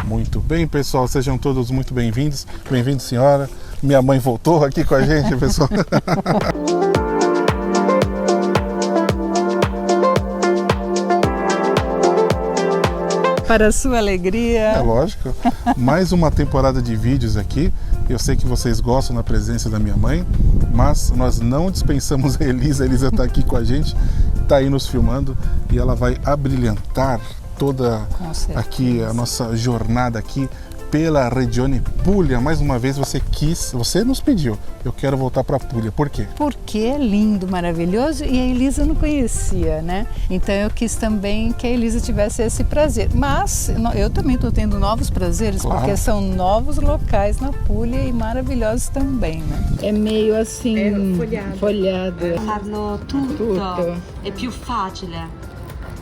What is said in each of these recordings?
Muito bem, pessoal, sejam todos muito bem-vindos. Bem-vindo, senhora. Minha mãe voltou aqui com a gente, pessoal. Para a sua alegria. É lógico. Mais uma temporada de vídeos aqui. Eu sei que vocês gostam da presença da minha mãe, mas nós não dispensamos a Elisa. A Elisa está aqui com a gente, está aí nos filmando e ela vai abrilhantar toda aqui a nossa jornada aqui pela Regione Puglia. Mais uma vez você nos pediu, eu quero voltar para Puglia. Por quê? Porque é lindo, maravilhoso e a Elisa não conhecia, né? Então eu quis também que a Elisa tivesse esse prazer. Mas eu também estou tendo novos prazeres, claro, porque são novos locais na Puglia e maravilhosos também, né? É meio assim, folhado. Farlo tutto è più facile.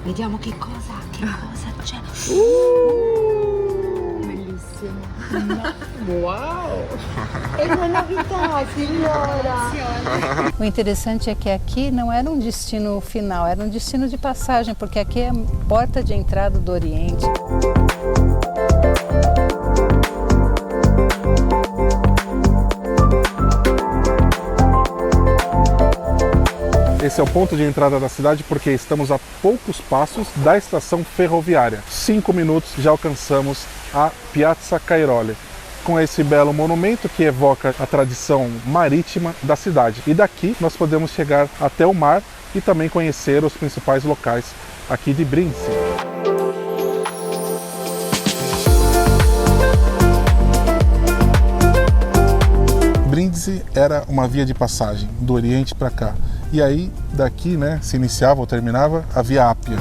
Vediamo che cosa c'è. Uau! É uma novidade, senhora! O interessante é que aqui não era um destino final, era um destino de passagem, porque aqui é a porta de entrada do Oriente. Esse é o ponto de entrada da cidade porque estamos a poucos passos da estação ferroviária. 5 minutos já alcançamos a Piazza Cairoli, com esse belo monumento que evoca a tradição marítima da cidade. E daqui nós podemos chegar até o mar e também conhecer os principais locais aqui de Brindisi. Brindisi era uma via de passagem do Oriente para cá. E aí, daqui, né, se iniciava ou terminava a Via Ápia.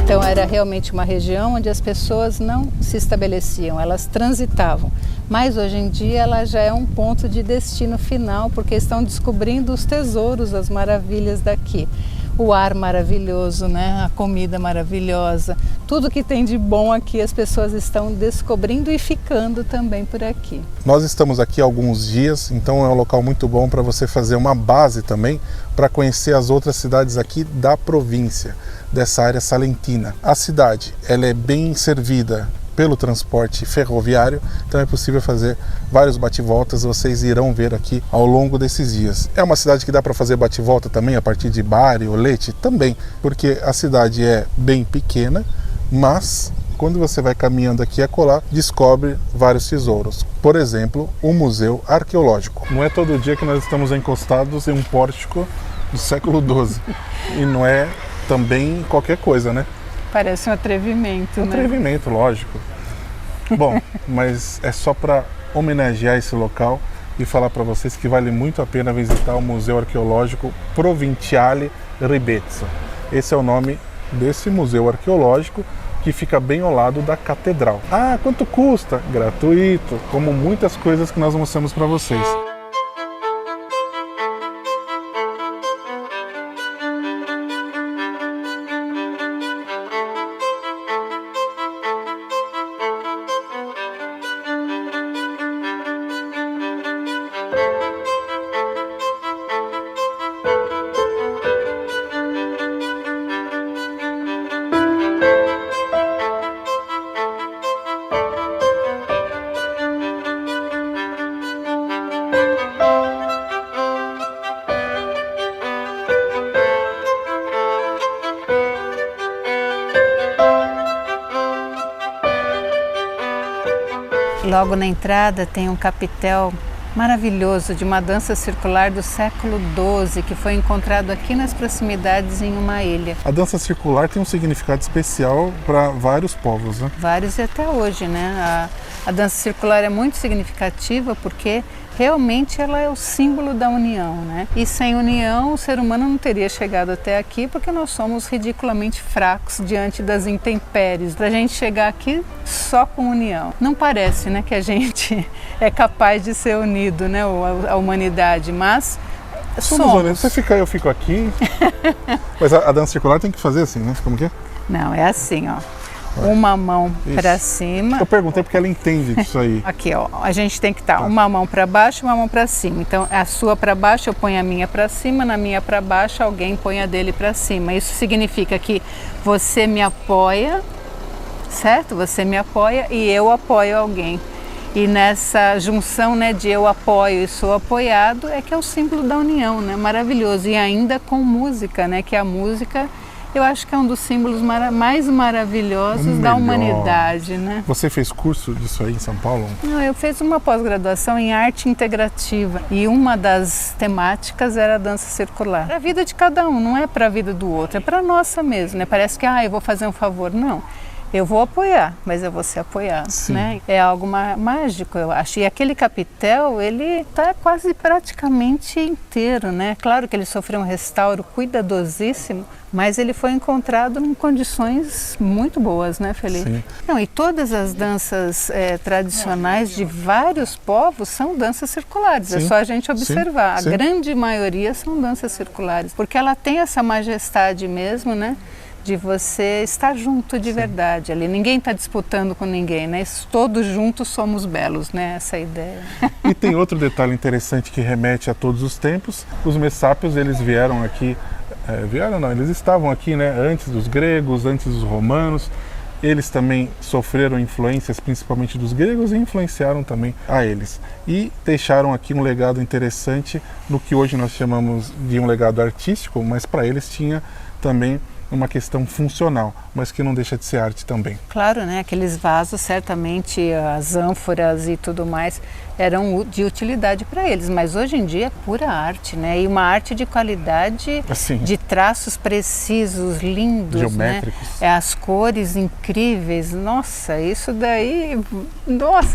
Então era realmente uma região onde as pessoas não se estabeleciam, elas transitavam. Mas hoje em dia ela já é um ponto de destino final, porque estão descobrindo os tesouros, as maravilhas daqui. O ar maravilhoso, né? A comida maravilhosa, tudo que tem de bom aqui as pessoas estão descobrindo e ficando também por aqui. Nós estamos aqui há alguns dias, então é um local muito bom para você fazer uma base também para conhecer as outras cidades aqui da província, dessa área salentina. A cidade, ela é bem servida pelo transporte ferroviário, então é possível fazer vários bate-voltas, vocês irão ver aqui ao longo desses dias. É uma cidade que dá para fazer bate-volta também a partir de Bari ou Lecce também, porque a cidade é bem pequena, mas quando você vai caminhando aqui e acolá, descobre vários tesouros. Por exemplo, o Museu Arqueológico. Não é todo dia que nós estamos encostados em um pórtico do século XII e não é também qualquer coisa, né? Parece um atrevimento, né? Atrevimento, lógico. Bom, mas é só para homenagear esse local e falar para vocês que vale muito a pena visitar o Museu Arqueológico Provinciale Ribezzo. Esse é o nome desse museu arqueológico que fica bem ao lado da catedral. Ah, quanto custa? Gratuito, como muitas coisas que nós mostramos para vocês. Logo na entrada tem um capitel maravilhoso de uma dança circular do século XII que foi encontrado aqui nas proximidades em uma ilha. A dança circular tem um significado especial para vários povos, né? Vários e até hoje, né? A dança circular é muito significativa porque realmente ela é o símbolo da união, né? E sem união o ser humano não teria chegado até aqui porque nós somos ridiculamente fracos diante das intempéries. Para a gente chegar aqui só com união. Não parece, né, que a gente é capaz de ser unido, né, a humanidade, mas somos. Você fica aí, eu fico aqui. Mas a dança circular tem que fazer assim, né? Como que é? Não, é assim, ó. uma mão para cima. Eu perguntei porque ela entende disso aí. Aqui, ó, a gente tem que estar uma mão para baixo, uma mão para cima. Então, a sua para baixo, eu ponho a minha para cima, na minha para baixo, alguém põe a dele para cima. Isso significa que você me apoia, certo? Você me apoia e eu apoio alguém. E nessa junção, né, de eu apoio e sou apoiado, é que é o símbolo da união, né? Maravilhoso. E ainda com música, né? Que a música, eu acho que é um dos símbolos mais maravilhosos da humanidade, né? Você fez curso disso aí em São Paulo? Não, eu fiz uma pós-graduação em arte integrativa e uma das temáticas era a dança circular. Para a vida de cada um, não é para a vida do outro, é para a nossa mesmo, né? Parece que, eu vou fazer um favor. Não. Eu vou apoiar, mas eu vou ser apoiado, né? É algo mágico, eu acho. E aquele capitel, ele está quase praticamente inteiro, né? Claro que ele sofreu um restauro cuidadosíssimo, mas ele foi encontrado em condições muito boas, né, Felipe? Sim. Não, e todas as danças tradicionais de vários povos são danças circulares. Sim. É só a gente observar. Sim. A grande maioria são danças circulares, porque ela tem essa majestade mesmo, né? De você estar junto de verdade ali. Ninguém está disputando com ninguém, né? Todos juntos somos belos, né? Essa é a ideia. E tem outro detalhe interessante que remete a todos os tempos. Os messápios, eles vieram aqui, eles estavam aqui, né? Antes dos gregos, antes dos romanos. Eles também sofreram influências, principalmente dos gregos, e influenciaram também a eles. E deixaram aqui um legado interessante no que hoje nós chamamos de um legado artístico, mas para eles tinha também uma questão funcional, mas que não deixa de ser arte também. Claro, né? Aqueles vasos, certamente, as ânforas e tudo mais, eram de utilidade para eles, mas hoje em dia é pura arte, né? E uma arte de qualidade, assim, de traços precisos, lindos, geométricos, né? As cores incríveis. Nossa, isso daí,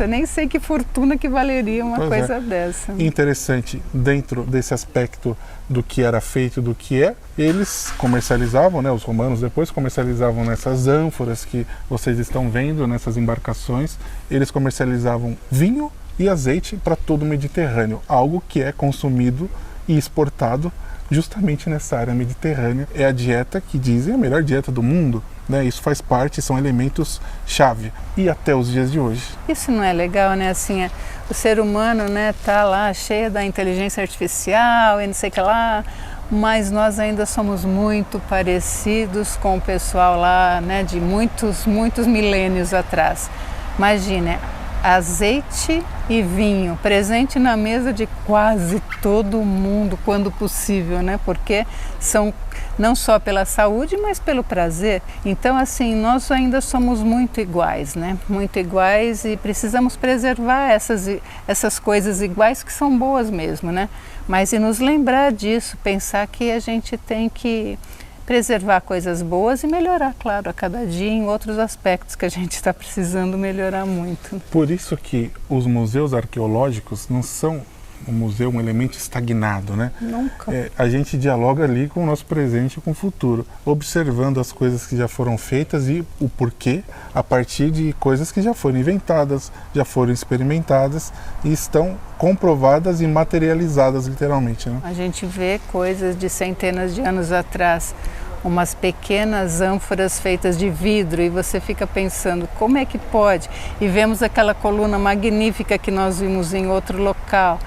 nem sei que fortuna que valeria uma coisa dessa. Interessante, dentro desse aspecto do que era feito, do que é, eles comercializavam, né? Os romanos depois comercializavam nessas ânforas que vocês estão vendo, nessas embarcações, eles comercializavam vinho e azeite para todo o Mediterrâneo, algo que é consumido e exportado justamente nessa área mediterrânea. É a dieta que dizem a melhor dieta do mundo, né? Isso faz parte, são elementos chave e até os dias de hoje. Isso não é legal, né? Assim, o ser humano, né, tá lá cheio da inteligência artificial e não sei o que lá, mas nós ainda somos muito parecidos com o pessoal lá, né, de muitos milênios atrás. Imagina, azeite e vinho presente na mesa de quase todo mundo quando possível, né? Porque são não só pela saúde, mas pelo prazer. Então, assim, nós ainda somos muito iguais, né? Muito iguais e precisamos preservar essas coisas iguais que são boas mesmo, né? Mas e nos lembrar disso, pensar que a gente tem que preservar coisas boas e melhorar, claro, a cada dia em outros aspectos que a gente está precisando melhorar muito. Por isso que os museus arqueológicos não são um museu, um elemento estagnado, né? Nunca. A gente dialoga ali com o nosso presente e com o futuro, observando as coisas que já foram feitas e o porquê a partir de coisas que já foram inventadas, já foram experimentadas e estão comprovadas e materializadas literalmente, né? A gente vê coisas de centenas de anos atrás, umas pequenas ânforas feitas de vidro e você fica pensando como é que pode? E vemos aquela coluna magnífica que nós vimos em outro local.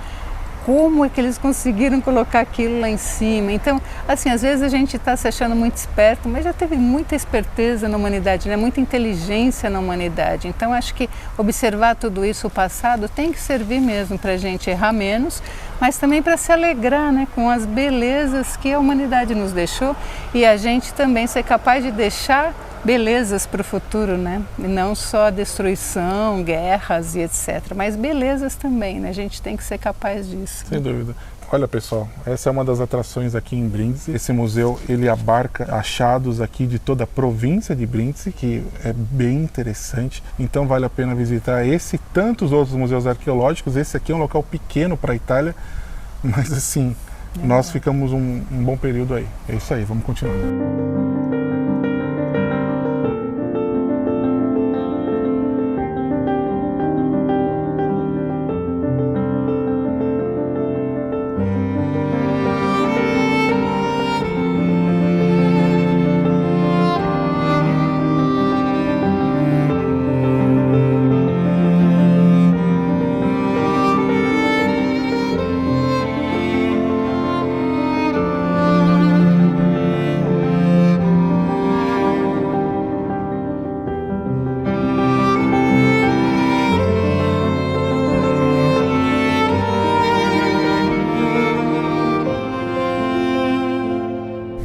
Como é que eles conseguiram colocar aquilo lá em cima? Então, assim, às vezes a gente está se achando muito esperto, mas já teve muita esperteza na humanidade, né? Muita inteligência na humanidade. Então, acho que observar tudo isso, o passado, tem que servir mesmo para a gente errar menos, mas também para se alegrar, né? Com as belezas que a humanidade nos deixou e a gente também ser capaz de deixar belezas para o futuro, né? E não só destruição, guerras e etc, mas belezas também, né? A gente tem que ser capaz disso. Sem dúvida. Olha, pessoal, essa é uma das atrações aqui em Brindisi. Esse museu, ele abarca achados aqui de toda a província de Brindisi, que é bem interessante. Então vale a pena visitar esse e tantos outros museus arqueológicos. Esse aqui é um local pequeno para a Itália, mas assim, nós ficamos um bom período aí. É isso aí, vamos continuar.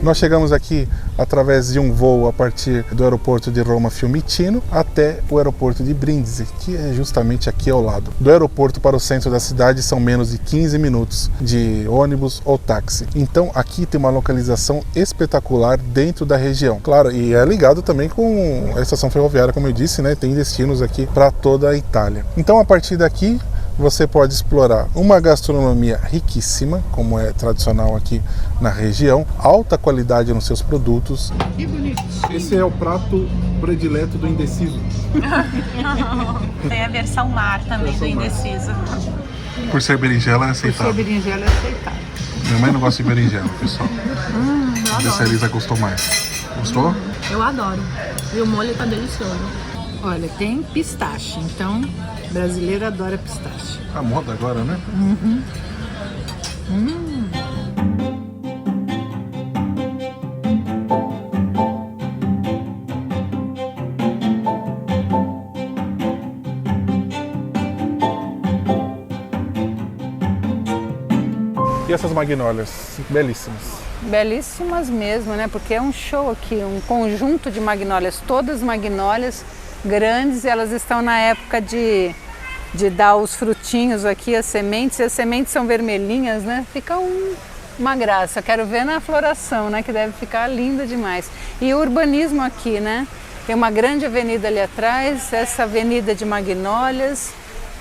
Nós chegamos aqui através de um voo a partir do aeroporto de Roma Fiumicino até o aeroporto de Brindisi, que é justamente aqui ao lado. Do aeroporto para o centro da cidade são menos de 15 minutos de ônibus ou táxi. Então aqui tem uma localização espetacular dentro da região. Claro, e é ligado também com a estação ferroviária, como eu disse, né? Tem destinos aqui para toda a Itália. Então a partir daqui você pode explorar uma gastronomia riquíssima, como é tradicional aqui na região, alta qualidade nos seus produtos. Que bonito! Esse é o prato predileto do indeciso. Tem a versão mar também do indeciso. Por ser berinjela é aceitável. Por ser berinjela é aceitável. Minha mãe não gosta de berinjela, pessoal. Eu a Elisa gostou mais. Gostou? Eu adoro. E o molho tá delicioso. Olha, tem pistache, então brasileiro adora pistache. A moda agora, né? E essas magnólias, belíssimas. Belíssimas mesmo, né? Porque é um show aqui, um conjunto de magnólias, todas magnólias grandes, elas estão na época de dar os frutinhos aqui, as sementes, e as sementes são vermelhinhas, né? Fica uma graça. Quero ver na floração, né? Que deve ficar linda demais. E o urbanismo aqui, né? Tem uma grande avenida ali atrás, essa avenida de magnólias.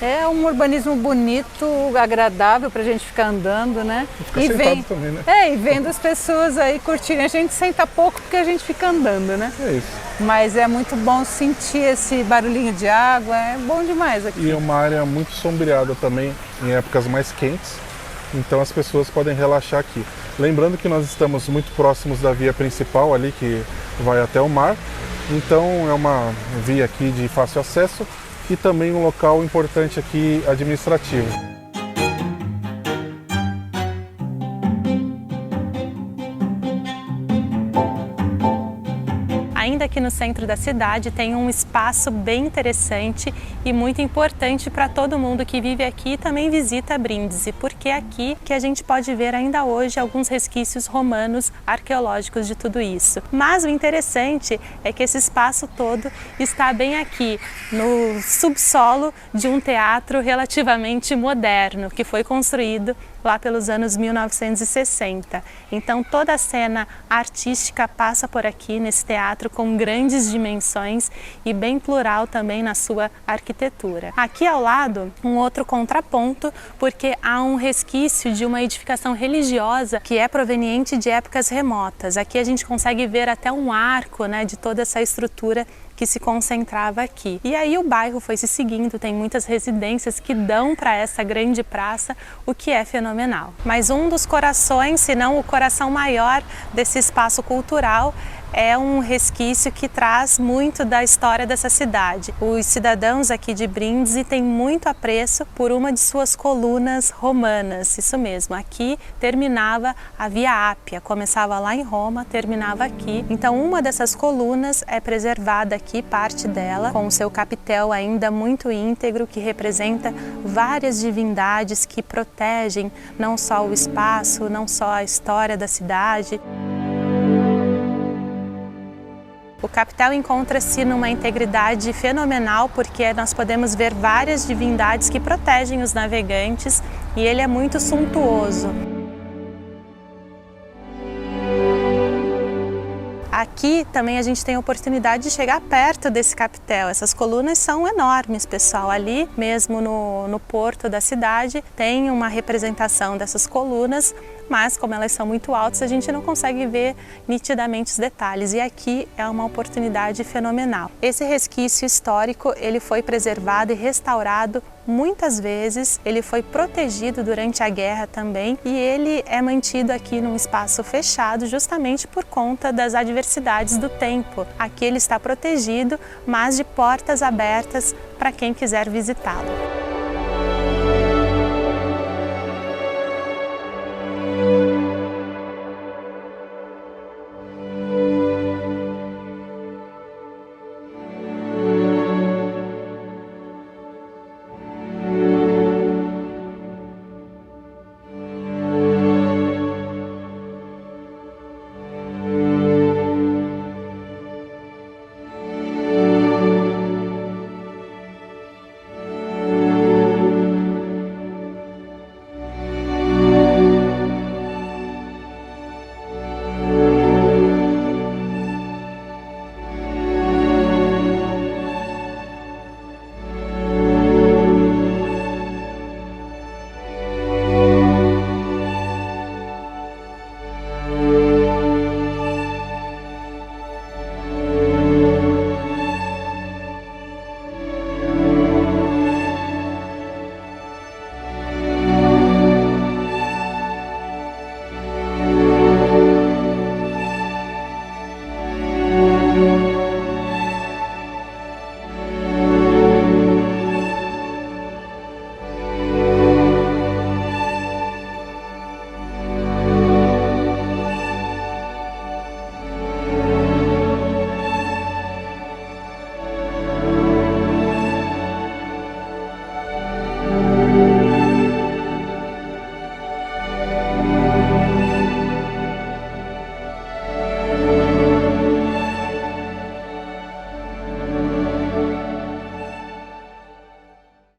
É um urbanismo bonito, agradável pra gente ficar andando, né? E vem também, né? E vendo as pessoas aí curtirem. A gente senta pouco porque a gente fica andando, né? É isso. Mas é muito bom sentir esse barulhinho de água, é bom demais aqui. E uma área muito sombreada também em épocas mais quentes, então as pessoas podem relaxar aqui. Lembrando que nós estamos muito próximos da via principal ali que vai até o mar, então é uma via aqui de fácil acesso e também um local importante aqui administrativo. Ainda aqui no centro da cidade tem um espaço bem interessante e muito importante para todo mundo que vive aqui e também visita Brindisi, porque é aqui que a gente pode ver ainda hoje alguns resquícios romanos arqueológicos de tudo isso. Mas o interessante é que esse espaço todo está bem aqui, no subsolo de um teatro relativamente moderno, que foi construído lá pelos anos 1960. Então toda a cena artística passa por aqui nesse teatro com grandes dimensões e bem plural também na sua arquitetura. Aqui ao lado, um outro contraponto, porque há um resquício de uma edificação religiosa que é proveniente de épocas remotas. Aqui a gente consegue ver até um arco, né, de toda essa estrutura que se concentrava aqui. E aí o bairro foi se seguindo, tem muitas residências que dão para essa grande praça, o que é fenomenal. Mas um dos corações, se não o coração maior desse espaço cultural, é um resquício que traz muito da história dessa cidade. Os cidadãos aqui de Brindisi têm muito apreço por uma de suas colunas romanas, isso mesmo, aqui terminava a Via Ápia, começava lá em Roma, terminava aqui. Então uma dessas colunas é preservada aqui, parte dela, com o seu capitel ainda muito íntegro, que representa várias divindades que protegem não só o espaço, não só a história da cidade. O capitel encontra-se numa integridade fenomenal porque nós podemos ver várias divindades que protegem os navegantes e ele é muito suntuoso. Aqui também a gente tem a oportunidade de chegar perto desse capitel. Essas colunas são enormes, pessoal. Ali mesmo no porto da cidade tem uma representação dessas colunas, mas como elas são muito altas, a gente não consegue ver nitidamente os detalhes. E aqui é uma oportunidade fenomenal. Esse resquício histórico, ele foi preservado e restaurado muitas vezes, ele foi protegido durante a guerra também e ele é mantido aqui num espaço fechado justamente por conta das adversidades do tempo. Aqui ele está protegido, mas de portas abertas para quem quiser visitá-lo.